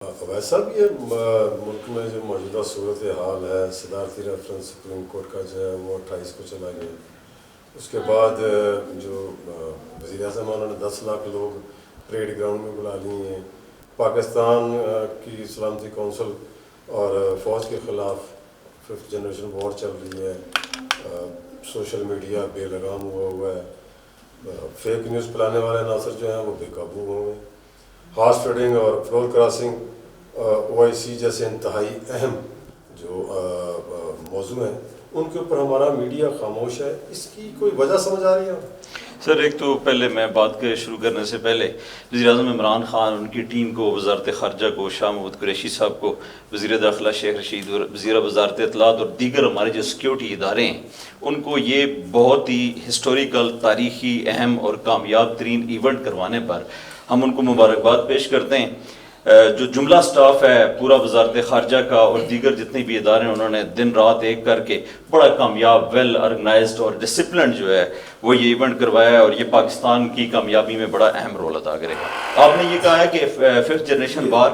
ویسا بھی یہ ملک میں جو موجودہ صورت حال ہے، صدارتی ریفرنس سپریم کورٹ کا جو ہے وہ 28 کو چلا گیا. اس کے بعد جو وزیر اعظم انہوں نے 10 لاکھ لوگ پریڈ گراؤنڈ میں بلا لیے ہیں. پاکستان کی سلامتی کونسل اور فوج کے خلاف 5th جنریشن وار چل رہی ہے. سوشل میڈیا بے لگام ہوا ہے. فیک نیوز پھیلانے والے عناصر جو ہیں وہ بے قابو ہوئے ہیں. ہارس ٹریڈنگ اور فلور کراسنگ OIC جیسے انتہائی اہم جو موضوع ہیں ان کے اوپر ہمارا میڈیا خاموش ہے. اس کی کوئی وجہ سمجھ آ رہی ہے؟ سر ایک تو پہلے میں بات کے شروع کرنے سے پہلے وزیر اعظم عمران خان، ان کی ٹیم کو، وزارت خارجہ کو، شاہ محمود قریشی صاحب کو، وزیر داخلہ شیخ رشید، وزیر وزارت اطلاعات اور دیگر ہمارے جو سیکیورٹی ادارے ہیں ان کو یہ بہت ہی ہسٹوریکل، تاریخی، اہم اور کامیاب ترین ایونٹ کروانے پر ہم ان کو مبارکباد پیش کرتے ہیں. جو جملہ سٹاف ہے پورا وزارت خارجہ کا اور دیگر جتنے بھی ادارے ہیں، انہوں نے دن رات ایک کر کے بڑا کامیاب، ویل آرگنائزڈ اور ڈسپلنڈ جو ہے وہ یہ ایونٹ کروایا ہے اور یہ پاکستان کی کامیابی میں بڑا اہم رول ادا کرے گا. آپ نے یہ کہا ہے کہ 5th جنریشن وار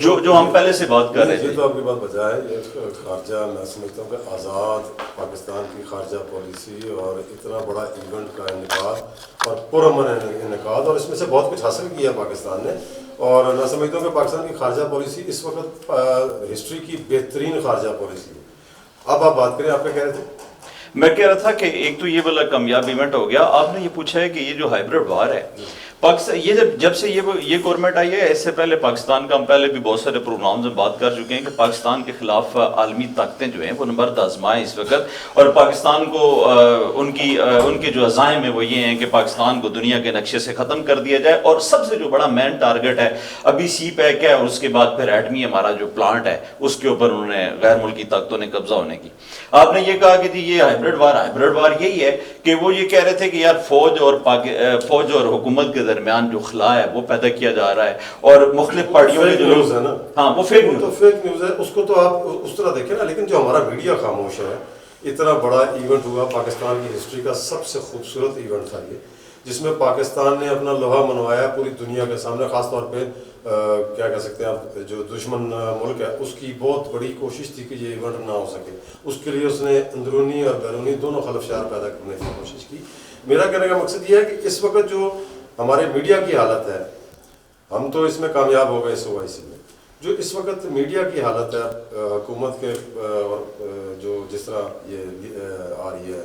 جو ہم پہلے سے بات کر رہے تھے، یہ تو آپ کی بات بجا ہے. یہ خارجہ میں سمجھتا ہوں کہ آزاد پاکستان کی خارجہ پالیسی اور اتنا بڑا ایونٹ کا انعقاد اور پرامن انعقاد، اور اس میں سے بہت کچھ حاصل کیا پاکستان نے. اور میں سمجھتا ہوں کہ پاکستان کی خارجہ پالیسی اس وقت ہسٹری کی بہترین خارجہ پالیسی ہے. اب آپ بات کریں، آپ کیا کہہ رہے تھے؟ میں کہہ رہا تھا کہ ایک تو یہ والا کامیاب ایونٹ ہو گیا. آپ نے یہ پوچھا ہے کہ یہ جو ہائبرڈ وار ہے پاکستان، یہ جب سے یہ گورنمنٹ آئی ہے، اس سے پہلے پاکستان کا ہم پہلے بھی بہت سارے پروگرامز میں بات کر چکے ہیں کہ پاکستان کے خلاف عالمی طاقتیں جو ہیں وہ نبرد آزمائیں اس وقت، اور پاکستان کو ان کے جو عزائم ہیں وہ یہ ہیں کہ پاکستان کو دنیا کے نقشے سے ختم کر دیا جائے. اور سب سے جو بڑا مین ٹارگٹ ہے ابھی سی پیک ہے، اور اس کے بعد پھر ایٹمی ہمارا جو پلانٹ ہے اس کے اوپر انہوں نے غیر ملکی طاقتوں نے قبضہ ہونے کی. آپ نے یہ کہا کہ جی یہ ہائبرڈ وار یہی ہے کہ وہ یہ کہہ رہے تھے کہ یار فوج اور حکومت کے درمیان جو خلا ہے وہ پیدا کیا جا رہا ہے، اور مختلف پارٹیوں کے جو لوگ ہے نا، ہاں وہ فیک نیوز ہے. اس کو تو آپ اس طرح دیکھیں نا. لیکن جو ہمارا میڈیا خاموش ہے، اتنا بڑا ایونٹ ہوا، پاکستان کی ہسٹری کا سب سے خوبصورت ایونٹ تھا یہ، جس میں پاکستان نے اپنا لوہا منوایا پوری دنیا کے سامنے. خاص طور پہ کیا کہہ سکتے ہیں آپ، جو دشمن ملک ہے اس کی بہت بڑی کوشش تھی کہ یہ ایونٹ نہ ہو سکے. اس کے لیے اس نے اندرونی اور بیرونی دونوں خلفشار پیدا کرنے کی کوشش کی. میرا کہنے کا مقصد یہ ہے کہ اس وقت جو ہمارے میڈیا کی حالت ہے، ہم تو اس میں کامیاب ہو گئے اس OIC میں. جو اس وقت میڈیا کی حالت ہے حکومت کے، جو جس طرح یہ آ رہی ہے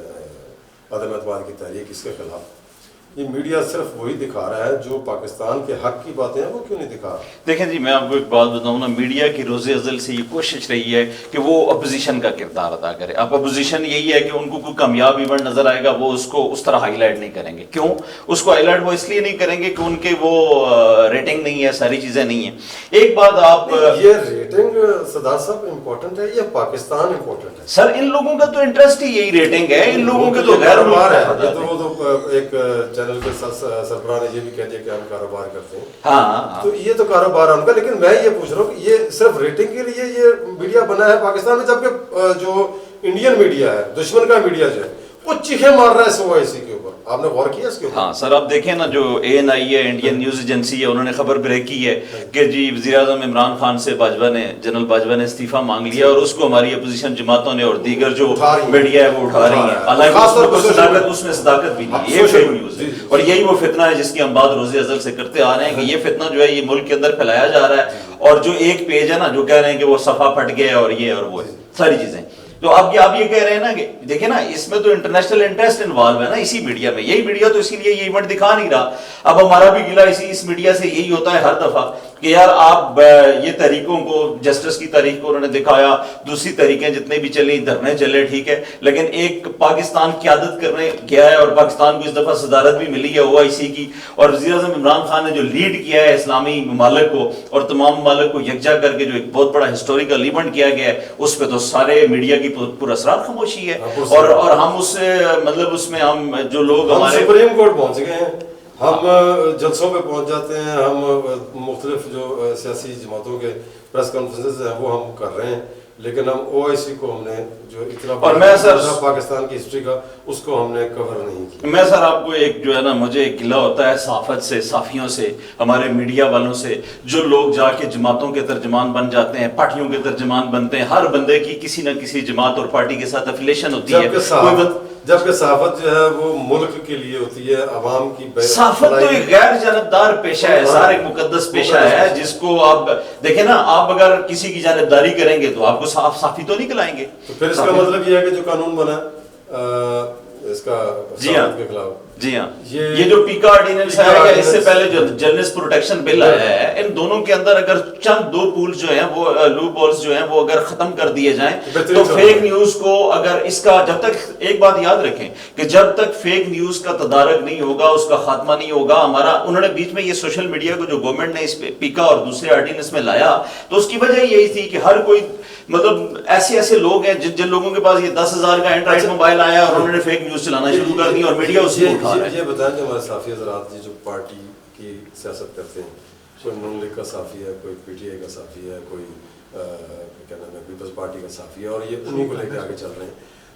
عدم اعتماد کی تحریک، اس کے خلاف یہ میڈیا صرف وہی دکھا رہا ہے جو پاکستان کے حق کی باتیں ہیں، وہ کیوں نہیں دکھا رہا؟ دیکھیں جی، میں آپ کو ایک بات بتاؤں نا، میڈیا کی روز ازل سے یہ کوشش رہی ہے کہ وہ اپوزیشن کا کردار ادا کرے. اب اپوزیشن یہی ہے کہ ان کو کوئی کامیاب ایونٹ نظر آئے گا وہ اس کو اس طرح ہائی لائٹ نہیں کریں گے. کیوں اس کو ہائی لائٹ وہ اس لیے نہیں کریں گے کہ ان کے وہ ریٹنگ نہیں ہے، ساری چیزیں نہیں ہیں. ایک بات آپ، یہ ریٹنگ صدر صاحب امپورٹنٹ ہے یا پاکستان امپورٹنٹ ہے؟ سر ان لوگوں کا تو انٹرسٹ ہی یہی ریٹنگ ہے. ان لوگوں کے تو غیر کاروبار ہے. وہ تو ایک چینل کے سربراہ نے یہ بھی کہہ دیا کہ ہم کاروبار کرتے ہیں. ہاں، تو یہ تو کاروبار ہے ان کا. لیکن میں یہ پوچھ رہا ہوں کہ یہ صرف ریٹنگ کے لیے یہ میڈیا بنا ہے پاکستان میں، جبکہ جو انڈین میڈیا ہے، دشمن کا میڈیا جو ہے، وہ چیخے مار رہا ہے اس OIC کے اوپر. آپ نے غور کیا اس کے اوپر؟ ہاں سر، آپ دیکھیں نا، جو ANI ہے، انڈین نیوز ایجنسی ہے، انہوں نے خبر بریک کی ہے کہ جی وزیر اعظم عمران خان سے جنرل باجوہ نے استعفیٰ مانگ لیا، اور اس کو ہماری اپوزیشن جماعتوں نے اور دیگر جو میڈیا ہے وہ اٹھا رہی ہیں. حالانکہ اس میں صداقت بھی نہیں، یہ فیک نیوز ہے. اور یہی وہ فتنہ ہے جس کی ہم بات روز ازل سے کرتے آ رہے ہیں کہ یہ فتنہ جو ہے یہ ملک کے اندر پھیلایا جا رہا ہے. اور جو ایک پیج ہے نا جو کہہ رہے ہیں کہ وہ صفحہ پھٹ گیا اور یہ اور وہ ساری چیزیں، تو اب یہ کہہ رہے ہیں نا کہ دیکھیں نا، اس میں تو انٹرنیشنل انٹرسٹ انوالو ہے نا اسی میڈیا میں. یہی میڈیا تو اسی لیے یہ ایونٹ دکھا نہیں رہا. اب ہمارا بھی گلہ اس میڈیا سے یہی ہوتا ہے ہر دفعہ کہ یار آپ یہ تحریکوں کو، جسٹس کی تحریک کو انہوں نے دکھایا، دوسری تحریکیں جتنے بھی چلی، دھرنے چلے، ٹھیک ہے، لیکن ایک پاکستان قیادت کرنے گیا ہے، اور پاکستان کو اس دفعہ صدارت بھی ملی ہے OIC کی، اور وزیر اعظم عمران خان نے جو لیڈ کیا ہے اسلامی ممالک کو اور تمام ممالک کو یکجا کر کے جو ایک بہت بڑا ہسٹوریکل ایونٹ کیا گیا ہے، اس پہ تو سارے میڈیا کی پراسرار خاموشی ہے. اور ہم اس سے مطلب اس میں ہم جو لوگ ہمارے سپریم کورٹ پہنچ گئے ہیں، ہم جلسوں پہ پہنچ جاتے ہیں، ہم مختلف جو سیاسی جماعتوں کے پریس کانفرنسز ہیں وہ ہم کر رہے ہیں. لیکن ہم OIC کو ہم نے جو اتنا اور میں سر پاکستان کی ہسٹری کا اس کو ہم نے کور نہیں کیا. میں سر آپ کو ایک جو ہے نا مجھے ایک گلہ ہوتا ہے صحافت سے، صحافیوں سے، ہمارے میڈیا والوں سے، جو لوگ جا کے جماعتوں کے ترجمان بن جاتے ہیں، پارٹیوں کے ترجمان بنتے ہیں. ہر بندے کی کسی نہ کسی جماعت اور پارٹی کے ساتھ افیلیشن ہوتی ہے. جبکہ صحافت جو ہے وہ ملک کے لیے ہوتی ہے، عوام کی صحافت تو ایک غیر جانبدار پیشہ ہے سر، ایک مقدس پیشہ ہے جس کو آپ دیکھیں نا، آپ اگر کسی کی جانبداری کریں گے تو آپ کو صحافی تو نہیں کہلائیں گے. تو پھر اس کا مطلب یہ ہے کہ جو قانون بنا اس کا صحافت کے خلاف، جی ہاں، یہ جو پیکا آرڈیننس ہے یا اس سے پہلے جو جرنلسٹ پروٹیکشن بل آیا ہے، ان دونوں کے اندر اگر چند دو پول جو ہیں وہ لوپ ہولز جو ہیں وہ اگر ختم کر دیے جائیں تو فیک نیوز کو، اگر اس کا جب تک ایک بات یاد رکھیں کہ جب تک فیک نیوز کا تدارک نہیں ہوگا، اس کا خاتمہ نہیں ہوگا. ہمارا انہوں نے بیچ میں یہ سوشل میڈیا کو جو گورنمنٹ نے اس پیکا اور دوسرے آرڈیننس میں لایا تو اس کی وجہ یہی تھی کہ ہر کوئی مطلب ایسے لوگ ہیں جن لوگوں کے پاس یہ 10,000 کا اینڈرائڈ موبائل آیا اور انہوں نے فیک نیوز چلانا شروع کر دی اور میڈیا اس کو اٹھا رہا ہے. یہ بتائیں کہ ہمارے صحافی حضرات جو پارٹی کی سیاست کرتے ہیں، کوئی نون لیگ کا صحافی ہے، کوئی PTI کا صحافی ہے، کوئی کیا نام ہے پیپلز پارٹی کا صحافی ہے، اور یہ انہیں کو لے کے آگے چل رہے ہیں،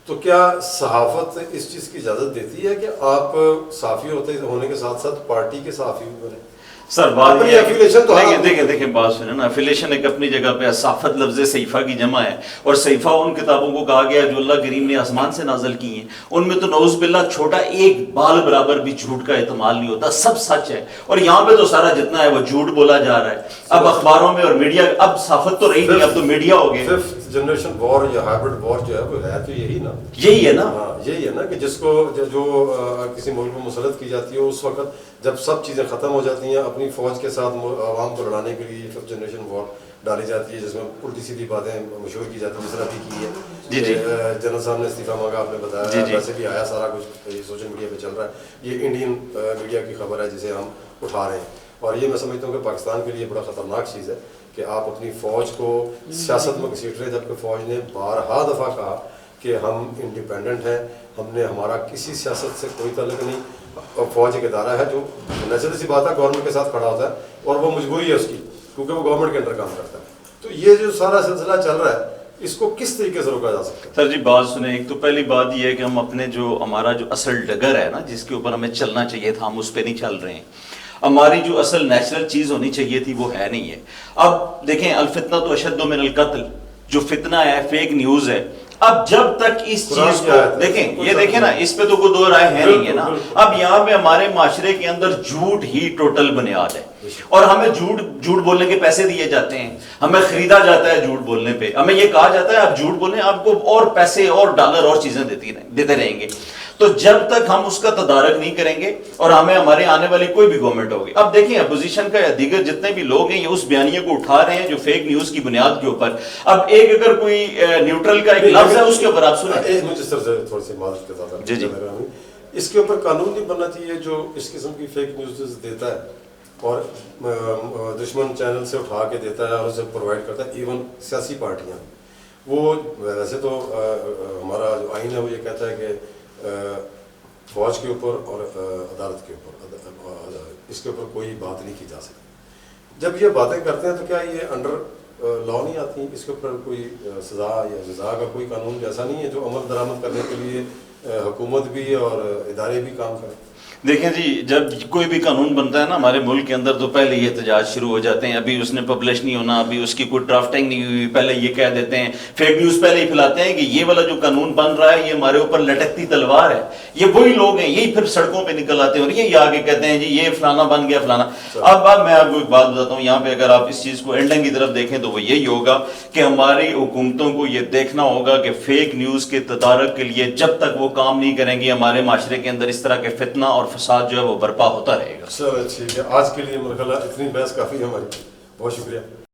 تو کیا صحافت اس چیز کی اجازت دیتی ہے کہ آپ صحافی ہونے کے ساتھ ساتھ پارٹی کے صحافی بھی بنے؟ سر بات یہ ہے، دیکھیں بات سنیں نا، افیلیشن ایک اپنی جگہ پہ ہے. صحافت لفظ صحیفہ کی جمع ہے، اور صحیفہ ان کتابوں کو کہا گیا جو اللہ کریم نے آسمان سے نازل کی ہیں. ان میں تو نعوذ باللہ چھوٹا ایک بال برابر بھی جھوٹ کا احتمال نہیں ہوتا، سب سچ ہے. اور یہاں پہ تو سارا جتنا ہے وہ جھوٹ بولا جا رہا ہے. اب اخباروں میں اور میڈیا، اب صحافت تو رہی نہیں، اب تو میڈیا ہو گئے. ففتھ جنریشن وار یا ہائبرڈ وار جو ہے وہ ہے تو یہی نا، یہی ہے نا، یہی ہے نا کہ جس کو جو کسی ملک میں مسلط کی جاتی ہے، اس وقت جب سب چیزیں ختم ہو جاتی ہیں، اپنی فوج کے ساتھ عوام کو لڑانے کے لیے ففتھ جنریشن وار ڈالی جاتی ہے، جس میں الٹی سیدھی باتیں مشہور کی جاتی ہیں، جس طرح بھی کی ہے. جنرل صاحب نے استعفیٰ مانگا، آپ نے بتایا، ویسے بھی آیا سارا کچھ، یہ سوشل میڈیا پہ چل رہا ہے. یہ انڈین میڈیا کی خبر ہے جسے ہم اٹھا رہے ہیں، اور یہ میں سمجھتا ہوں کہ پاکستان کے لیے بڑا خطرناک چیز ہے کہ آپ اپنی فوج کو سیاست میں گھسیٹ رہے ہیں، جبکہ فوج نے بارہا دفعہ کہا کہ ہم انڈیپینڈنٹ ہیں، ہم نے ہمارا کسی سیاست سے کوئی تعلق نہیں. فوج ایک ادارہ ہے جو نیچرل سی بات ہے گورنمنٹ کے ساتھ کھڑا ہوتا ہے، اور وہ مجبوری ہے اس کی، کیونکہ وہ گورنمنٹ کے اندر کام کرتا ہے. تو یہ جو سارا سلسلہ چل رہا ہے، اس کو کس طریقے سے روکا جا سکتا ہے؟ سر جی بات سنیں، ایک تو پہلی بات یہ ہے کہ ہم اپنے جو ہمارا جو اصل ڈگر ہے نا، جس کے اوپر ہمیں چلنا چاہیے تھا، ہم اس پہ نہیں چل رہے ہیں. ہماری جو اصل نیچرل چیز ہونی چاہیے تھی وہ ہے نہیں ہے. اب دیکھیں، الفتنہ تو اشد من القتل، جو فتنہ ہے فیک نیوز ہے. اب جب تک اس چیز کو دیکھیں، یہ دیکھیں نا، اس پہ تو کوئی دو رائے ہے نہیں ہے نا. اب یہاں پہ ہمارے معاشرے کے اندر جھوٹ ہی ٹوٹل بنیاد ہے، اور ہمیں جھوٹ بولنے کے پیسے دیے جاتے ہیں، ہمیں خریدا جاتا ہے جھوٹ بولنے پہ. ہمیں یہ کہا جاتا ہے آپ جھوٹ بولیں، آپ کو اور پیسے اور ڈالر اور چیزیں دیتے رہیں گے. تو جب تک ہم اس کا تدارک نہیں کریں گے، اور ہمیں ہمارے آنے والی کوئی بھی گورنمنٹ ہوگی. اب دیکھیں اپوزیشن کا یا دیگر جتنے بھی لوگ ہیں، یہ اس بیانیے کو اٹھا رہے ہیں جو فیک نیوز کی بنیاد کے اوپر. اب ایک اگر کوئی نیوٹرل کا ایک لفظ ہے اس کے اوپر آپ سنیں. مجھے سر تھوڑی سی معذرت کے ساتھ، جی اس کے اوپر قانون نہیں بننا چاہیے جو اس قسم کی فیک نیوز دیتا ہے اور دشمن چینل سے اٹھا کے دیتا ہے اور اسے پرووائڈ کرتا ہے. ایون سیاسی پارٹیاں، وہ ویسے تو ہمارا جو آئین ہے وہ یہ کہتا ہے کہ فوج کے اوپر اور عدالت کے اوپر، اس کے اوپر کوئی بات نہیں کی جا سکتی. جب یہ باتیں کرتے ہیں تو کیا یہ انڈر لا نہیں آتی؟ اس کے اوپر کوئی سزا یا جزا کا کوئی قانون ایسا نہیں ہے جو عمل درآمد کرنے کے لیے حکومت بھی اور ادارے بھی کام کریں؟ دیکھیں جی، جب کوئی بھی قانون بنتا ہے نا ہمارے ملک کے اندر، تو پہلے یہ احتجاج شروع ہو جاتے ہیں. ابھی اس نے پبلش نہیں ہونا، ابھی اس کی کوئی ڈرافٹنگ نہیں ہوئی، پہلے یہ کہہ دیتے ہیں، فیک نیوز پہلے ہی پھیلاتے ہیں کہ یہ والا جو قانون بن رہا ہے یہ ہمارے اوپر لٹکتی تلوار ہے. یہ وہی لوگ ہیں، یہی پھر سڑکوں پہ نکل آتے ہیں اور یہی آگے کہتے ہیں جی یہ فلانا بن گیا فلانا. اب میں آپ کو ایک بات بتاتا ہوں، یہاں پہ اگر آپ اس چیز کو اینڈنگ کی طرف دیکھیں تو وہ یہی ہوگا کہ ہماری حکومتوں کو یہ دیکھنا ہوگا کہ فیک نیوز کے تدارک کے لیے جب تک وہ کام نہیں کریں گی، ہمارے معاشرے کے اندر اس طرح کے فتنہ اور فساد جو ہے وہ برپا ہوتا رہے گا. چلو ٹھیک ہے، آج کے لیے میرا خیال ہے اتنی بحث کافی ہے ہماری. بہت شکریہ.